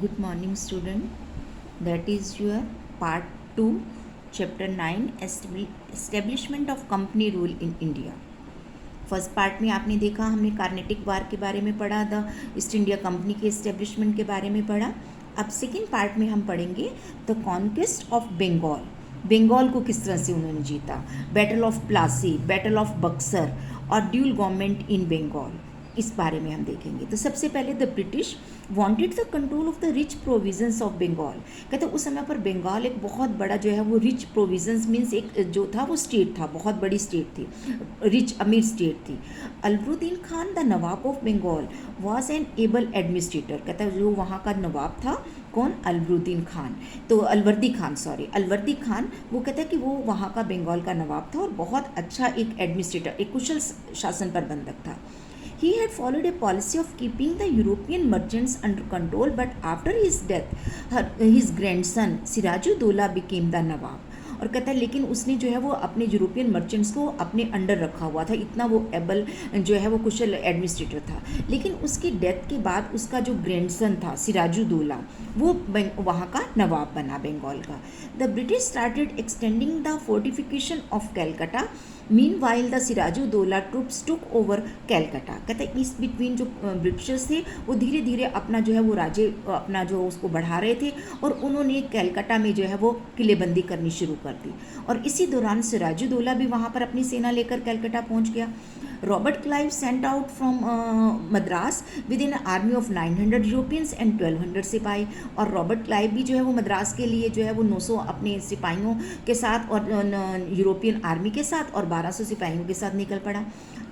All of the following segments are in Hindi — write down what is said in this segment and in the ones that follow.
Good morning, student. That is your part 2, chapter 9, establishment of company rule in India. First part में आपने देखा हमने कार्नेटिक वार के बारे में पढ़ा, द ईस्ट इंडिया कंपनी के इस्टेब्लिशमेंट के बारे में पढ़ा. अब सेकेंड पार्ट में हम पढ़ेंगे the conquest of Bengal. Bengal को किस तरह से उन्होंने जीता, battle of Plassey, battle of Buxar और ड्यूल गवर्नमेंट इन बंगाल, इस बारे में हम देखेंगे. तो सबसे पहले the British wanted the control of the rich provisions of Bengal. कहते उस समय पर बंगाल एक बहुत बड़ा जो है वो रिच प्रोविजंस मीन्स एक जो था वो स्टेट था, बहुत बड़ी स्टेट थी, रिच अमीर स्टेट थी. Alivardi Khan the Nawab of Bengal was an able administrator. कहता है जो वहाँ का नवाब था कौन, अलवरुद्दीन खान, तो अलवर्दी खान वो कहता है कि वो वहाँ का बंगाल का नवाब था और बहुत अच्छा एक एडमिनिस्ट्रेटर, एक कुशल शासन प्रबंधक था. He had followed a policy of keeping the European merchants under control, but after his death, his grandson Sirajudaulah became the Nawab. और कहता है लेकिन उसने जो है वो अपने यूरोपियन मर्चेंट्स को अपने अंडर रखा हुआ था, इतना वो एबल जो है वो कुशल एडमिनिस्ट्रेटर था. लेकिन उसकी डेथ के बाद उसका जो ग्रैंडसन था सिराजुद्दौला वो वहाँ का नवाब बना बंगाल का. The British started extending the fortification of Calcutta. Meanwhile the Sirajuddaulah troops took over Calcutta. कहते हैं इस बिटवीन जो ब्रिटिशर्स थे वो धीरे धीरे अपना जो है वो राज्य अपना जो उसको बढ़ा रहे थे और उन्होंने कैलकाटा में जो है वो किलेबंदी करनी शुरू कर दी. और इसी दौरान सिराजुद्दौला भी वहाँ पर अपनी सेना लेकर कैलकाटा पहुँच गया. Robert Clive sent out from Madras with in army of 900 Europeans and 1200 सिपाही. और रॉबर्ट क्लाइव भी जो है वो मद्रास के लिए जो है वो 900 अपने सिपाहियों के साथ और यूरोपियन आर्मी के साथ और 1200 सिपाहियों के साथ निकल पड़ा.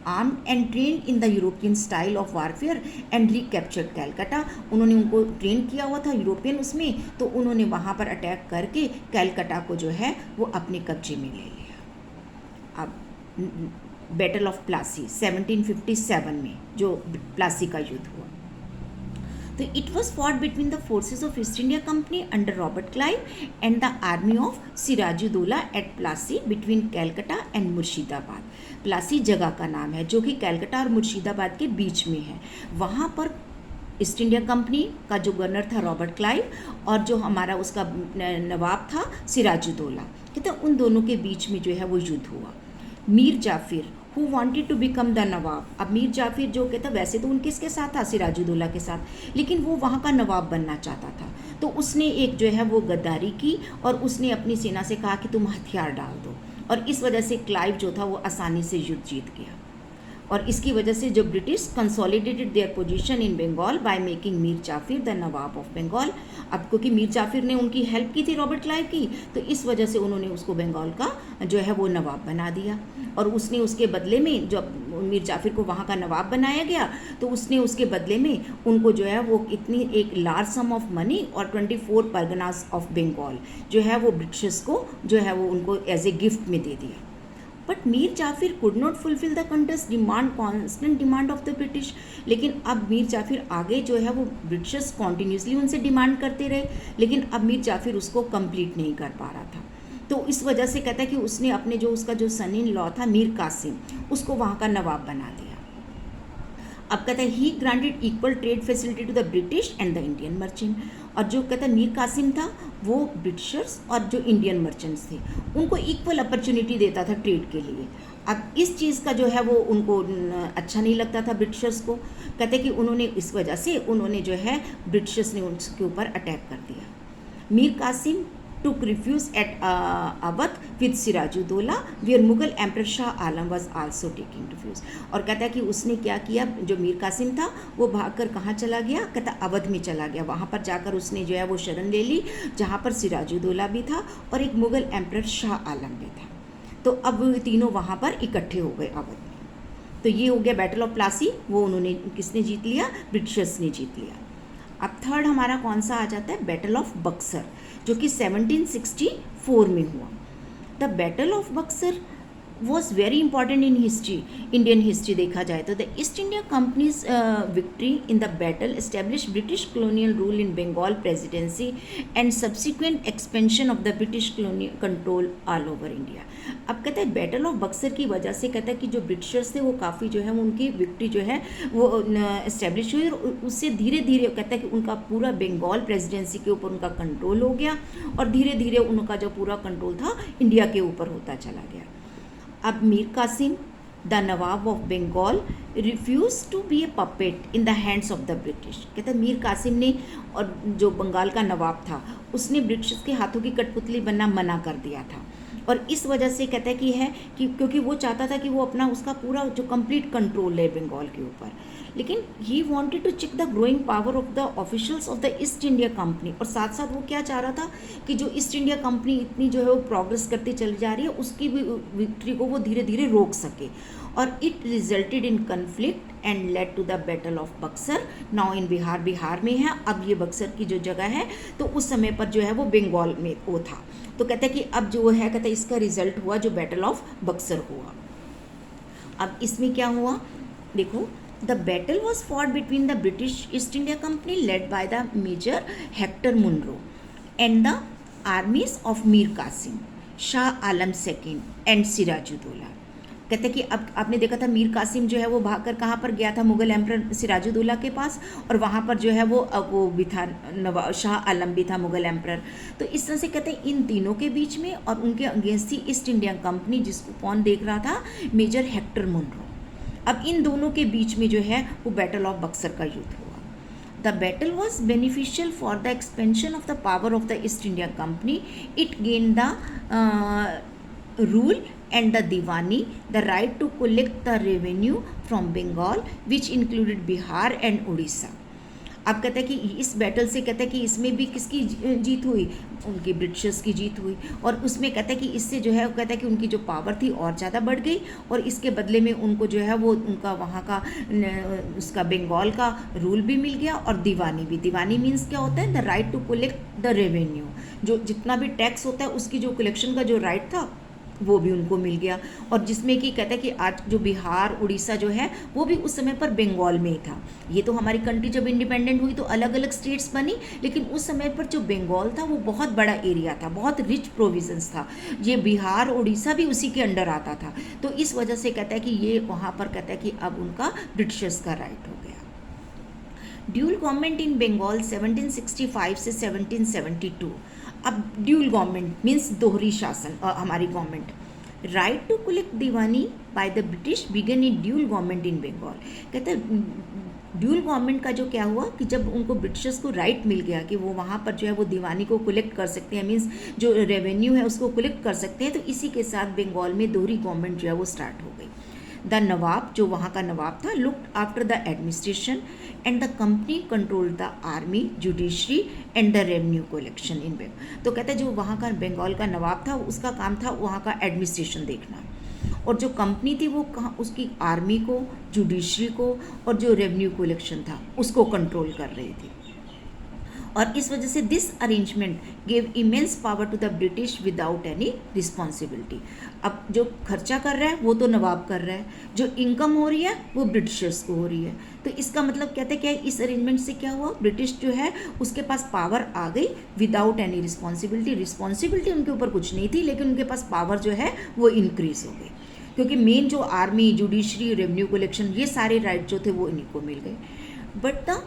Armed and train in the European style of warfare and recaptured Calcutta. उन्होंने उनको ट्रेन किया हुआ था यूरोपियन उसमें, तो उन्होंने वहाँ पर अटैक करके कैलकाटा को जो है वो अपने कब्जे में ले लिया. अब बैटल ऑफ प्लासी 1757 में जो प्लासी का युद्ध हुआ, तो it was fought between the forces of East India Company under Robert Clive and the army of Sirajuddaulah at Plassey between Calcutta and Murshidabad. Plassey जगह का नाम है जो कि कैलकाटा और मुर्शिदाबाद के बीच में है. वहाँ पर ईस्ट इंडिया कंपनी का जो गवर्नर था रॉबर्ट क्लाइव और जो हमारा उसका नवाब था सिराजुद्दौला, कहते हैं उन दोनों के बीच में जो है वो युद्ध हुआ. Mir Jafar who wanted to become the nawab. अब मीर जाफिर जो कहता वैसे तो उनके किसके साथ था, सिराजुद्दौला के साथ, लेकिन वो वहाँ का नवाब बनना चाहता था. तो उसने एक जो है वो गद्दारी की और उसने अपनी सेना से कहा कि तुम हथियार डाल दो, और इस वजह से क्लाइव जो था वो आसानी से युद्ध जीत गया. और इसकी वजह से जो British consolidated their position in Bengal by making Mir Jafar the Nawab of Bengal. अब क्योंकि मीर जाफिर ने उनकी हेल्प की थी रॉबर्ट क्लाइव की, तो इस वजह से उन्होंने उसको बंगाल का जो है वो नवाब बना दिया. और उसने उसके बदले में जब मीर जाफिर को वहाँ का नवाब बनाया गया तो उसने उसके बदले में उनको जो है वो इतनी एक लार्ज सम ऑफ मनी और 24 परगनास ऑफ बंगाल जो है वो ब्रिटिशर्स को जो है वो उनको एज ए गिफ्ट में दे दिया. But Mir Jafar could not fulfil the constant demand of the British. लेकिन अब मीर जाफिर आगे जो है वो ब्रिटिशर्स कॉन्टीन्यूसली उनसे डिमांड करते रहे, लेकिन अब मीर जाफिर उसको कंप्लीट नहीं कर पा रहा था. तो इस वजह से कहता है कि उसने अपने जो उसका जो सन इन लॉ था मीर कासिम, उसको वहाँ का नवाब बना दिया. अब कहता है he granted equal trade facility to the British and the Indian merchant. और जो कहता है मीर कासिम था वो ब्रिटिशर्स और जो इंडियन मर्चेंट्स थे उनको इक्वल अपॉर्चुनिटी देता था ट्रेड के लिए. अब इस चीज़ का जो है वो उनको अच्छा नहीं लगता था ब्रिटिशर्स को. कहते कि उन्होंने इस वजह से उन्होंने जो है ब्रिटिशर्स ने उनके ऊपर अटैक कर दिया. Mir Qasim took refuge at Awadh with Sirajuddaulah where Mughal Emperor Shah Alam was also taking refuge. और कहता है कि उसने क्या किया, जो मीर कासिम था वो भागकर कहाँ चला गया, कहता अवध में चला गया. वहाँ पर जाकर उसने जो है वो शरण ले ली जहाँ पर सिराजुद्दौला भी था और एक मुग़ल एम्परर शाह आलम भी था. तो अब वो तीनों वहाँ पर इकट्ठे हो गए अवध में. तो ये हो गया बैटल ऑफ प्लासी, वो उन्होंने किसने जीत लिया, ब्रिटिशर्स ने जीत लिया. अब थर्ड हमारा कौन सा आ जाता है, बैटल ऑफ बक्सर, जो कि 1764 में हुआ. The battle of Buxar was very important in history, Indian history देखा जाए तो the East India Company's victory in the battle establish British colonial rule in Bengal presidency and subsequent expansion of the British colonial control all over India. अब कहते हैं बैटल ऑफ बक्सर की वजह से कहता है कि जो ब्रिटिशर्स थे वो काफ़ी जो है उनकी विक्ट्री जो है वो इस्टेब्लिश हुई, और उससे धीरे धीरे कहता है कि उनका पूरा बंगाल प्रेसिडेंसी के ऊपर उनका कंट्रोल हो गया, और धीरे धीरे उनका जो पूरा कंट्रोल था इंडिया के ऊपर होता चला गया। अब Mir Qasim the Nawab of Bengal refuse to be a puppet in the hands of the British. कहते हैं मीर कासिम ने, और जो बंगाल का नवाब था, उसने ब्रिटिश के हाथों की कठपुतली बनना मना कर दिया था, और इस वजह से कहता है कि क्योंकि वो चाहता था कि वो अपना उसका पूरा जो कंप्लीट कंट्रोल ले बंगाल के ऊपर। लेकिन he wanted to check the growing power of the officials of the East India Company, और साथ साथ वो क्या चाह रहा था कि जो ईस्ट इंडिया कंपनी इतनी जो है वो प्रोग्रेस करती चली जा रही है, उसकी भी विक्ट्री को वो धीरे धीरे रोक सके, और it resulted in conflict and led to the battle of Buxar. Now in Bihar में है, अब ये बक्सर की जो जगह है तो उस समय पर जो है वो बंगाल में वो था। तो कहते हैं कि अब जो है कहते हैं इसका रिजल्ट हुआ जो बैटल ऑफ बक्सर हुआ। अब इसमें क्या हुआ देखो, the battle was fought between the British East India Company led by the Major Hector Munro and the armies of Mir Qasim, Shah Alam second and Sirajuddaulah. कहते हैं कि अब आपने देखा था मीर कासिम जो है वो भागकर कहाँ पर गया था, मुगल एम्पर सिराजुद्दौला के पास, और वहाँ पर जो है वो भी था नवाब शाह आलम भी था मुगल एम्पर। तो इस तरह से कहते हैं इन तीनों के बीच में, और उनके अगेंस्ट थी ईस्ट इंडिया कंपनी जिसको कौन देख रहा था, मेजर हेक्टर मुनरो। अब इन दोनों के बीच में जो है वो बैटल ऑफ बक्सर का युद्ध हुआ। The battle was beneficial for the expansion of the power of the East India company. It gain the rule and the Diwani, the right to collect the revenue from Bengal, which included Bihar and Odisha. अब कहते हैं कि इस बैटल से कहते हैं कि इसमें भी किसकी जीत हुई, उनकी ब्रिटिशर्स की जीत हुई, और उसमें कहते हैं कि इससे जो है कहते हैं कि उनकी जो पावर थी और ज़्यादा बढ़ गई, और इसके बदले में उनको जो है वो उनका वहाँ का उसका बंगाल का रूल भी मिल गया, और दीवानी भी। दीवानी मीन्स क्या होता है, the right to collect the revenue, जो जितना भी टैक्स होता है उसकी जो कलेक्शन का जो राइट था वो भी उनको मिल गया, और जिसमें कि कहते हैं कि आज जो बिहार उड़ीसा जो है वो भी उस समय पर बंगाल में ही था। ये तो हमारी कंट्री जब इंडिपेंडेंट हुई तो अलग अलग स्टेट्स बनी, लेकिन उस समय पर जो बंगाल था वो बहुत बड़ा एरिया था, बहुत रिच प्रोविजंस था, ये बिहार उड़ीसा भी उसी के अंडर आता था। तो इस वजह से कहता है कि ये वहाँ पर कहता है कि अब उनका ब्रिटिशर्स का राइट हो गया। ड्यूल गवर्नमेंट इन बंगाल 1765 से 1772। अब ड्यूल गवर्नमेंट मीन्स दोहरी शासन, हमारी government. Right to collect diwani by the British began in dual government in Bengal. कहते हैं ड्यूल गवर्नमेंट का जो क्या हुआ कि जब उनको ब्रिटिशर्स को राइट मिल गया कि वो वहाँ पर जो है वो दीवानी को कलेक्ट कर सकते हैं, मीन्स जो रेवेन्यू है उसको कलेक्ट कर सकते हैं, तो इसी के साथ बंगाल में दोहरी गवर्नमेंट जो है वो स्टार्ट हो गई। द नवाब, जो वहाँ का नवाब था, looked after the administration and the company control the army, judiciary and the revenue collection in Bengal. तो कहते हैं जो वहाँ का बंगाल का नवाब था उसका काम था वहाँ का एडमिनिस्ट्रेशन देखना, और जो कंपनी थी वो कहाँ उसकी आर्मी को, जुडिशरी को, और जो रेवेन्यू कलेक्शन था उसको कंट्रोल कर रही थी। और इस वजह से this arrangement gave immense power to the British without any responsibility. अब जो खर्चा कर रहा है वो तो नवाब कर रहा है, जो इनकम हो रही है वो ब्रिटिशर्स को हो रही है। तो इसका मतलब कहते हैं क्या, इस अरेंजमेंट से क्या हुआ, ब्रिटिश जो है उसके पास पावर आ गई विदाउट एनी रिस्पॉन्सिबिलिटी। रिस्पॉन्सिबिलिटी उनके ऊपर कुछ नहीं थी, लेकिन उनके पास पावर जो है वो इंक्रीज हो गई, क्योंकि मेन जो आर्मी, जुडिशरी, रेवेन्यू कलेक्शन, ये सारे राइट जो थे वो इन्हीं को मिल गए। But the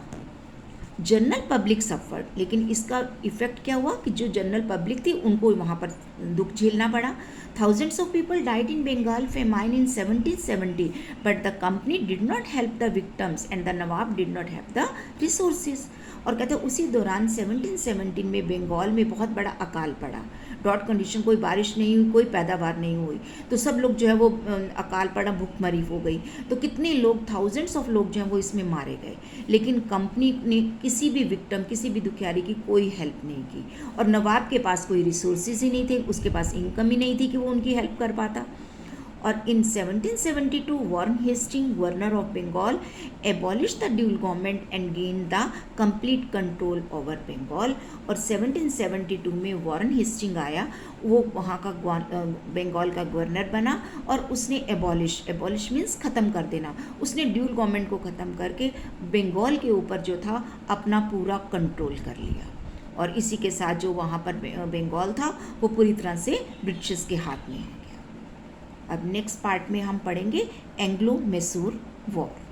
general public suffered, लेकिन इसका इफेक्ट क्या हुआ कि जो जनरल पब्लिक थी उनको वहाँ पर दुख झेलना पड़ा। Thousands of people died in Bengal famine in 1770, but the company did not help the victims and the nawab did not have the resources. और कहते हैं उसी दौरान 1717 में बंगाल में बहुत बड़ा अकाल पड़ा, ड्रॉट कंडीशन, कोई बारिश नहीं हुई, कोई पैदावार नहीं हुई, तो सब लोग जो है वो अकाल पड़ा, भूखमरी हो गई। तो कितने लोग, थाउजेंड्स ऑफ लोग जो हैं वो इसमें मारे गए, लेकिन कंपनी ने किसी भी विक्टिम, किसी भी दुखियारी की कोई हेल्प नहीं की, और नवाब के पास कोई रिसोर्सेज ही नहीं थे, उसके पास इनकम ही नहीं थी कि वो उनकी हेल्प कर पाता। और in 1772 Warren Hasting governor of Bengal abolish the dual government and gain the complete control over Bengal. और 1772 में वॉरेन हेस्टिंग आया, वो वहाँ का बंगाल का गवर्नर बना और उसने एबॉलिश मीन्स ख़त्म कर देना, उसने ड्यूल गवर्नमेंट को ख़त्म करके बंगाल के ऊपर जो था अपना पूरा कंट्रोल कर लिया। और इसी के साथ जो वहाँ पर बंगाल था वो पूरी तरह से ब्रिटिश के हाथ में आ गया। अब नेक्स्ट पार्ट में हम पढ़ेंगे एंग्लो मैसूर वॉर।